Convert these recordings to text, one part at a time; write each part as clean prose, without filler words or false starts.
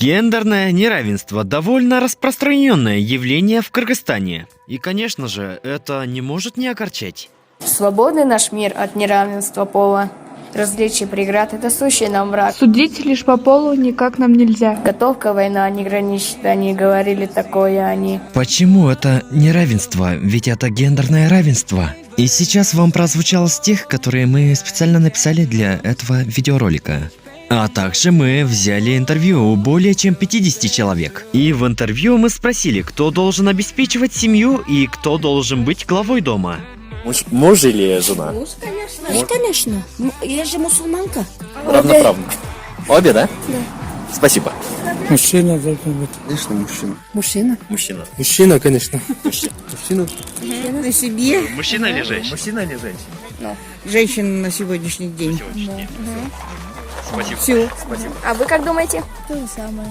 Гендерное неравенство – довольно распространенное явление в Кыргызстане. И, конечно же, это не может не огорчать. Свободный наш мир от неравенства пола. Различия преград – это сущий нам враг. Судить лишь по полу никак нам нельзя. Готовка, война не граничит, они говорили такое они. Почему это неравенство? Ведь это гендерное равенство. И сейчас вам прозвучал стих, который мы специально написали для этого видеоролика. А также мы взяли интервью у более чем 50 человек. И в интервью мы спросили, кто должен обеспечивать семью и кто должен быть главой дома. Муж или жена? Муж, конечно. Муж, конечно. Я же мусульманка. Равноправно. Обе, да? Да. Спасибо. Мужчина должен быть. Конечно, мужчина. Мужчина. Мужчина. Мужчина, конечно. Мужчина. На себе. Мужчина или женщина? Мужчина или женщина? Женщина на сегодняшний день. Спасибо. Все. А вы как думаете? То же самое.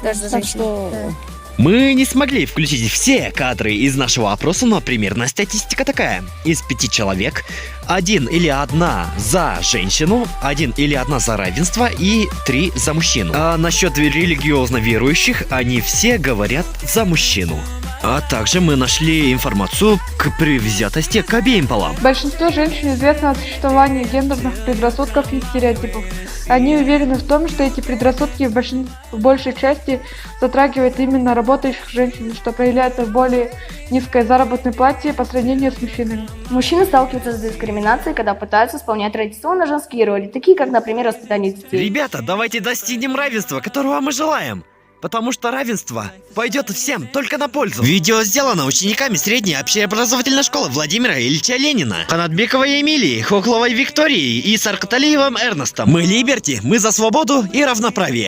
Даже за Так женщину. что... Мы не смогли включить все кадры из нашего опроса, но примерная статистика такая. Из 5 человек, 1 или 1 за женщину, 1 или 1 за равенство и 3 за мужчину. А насчет религиозно верующих, они все говорят за мужчину. А также мы нашли информацию к предвзятости к обеим полам. Большинство женщин известно о существовании гендерных предрассудков и стереотипов. Они уверены в том, что эти предрассудки в большей части затрагивают именно работающих женщин, что проявляется в более низкой заработной плате по сравнению с мужчинами. Мужчины сталкиваются с дискриминацией, когда пытаются исполнять традиционно женские роли, такие как, например, воспитание детей. Ребята, давайте достигнем равенства, которого мы желаем. Потому что равенство пойдет всем только на пользу. Видео сделано учениками средней общеобразовательной школы Владимира Ильича Ленина, Ханатбековой Эмилии, Хохловой Викторией и Саркаталиевым Эрнестом. Мы Либерти, мы за свободу и равноправие.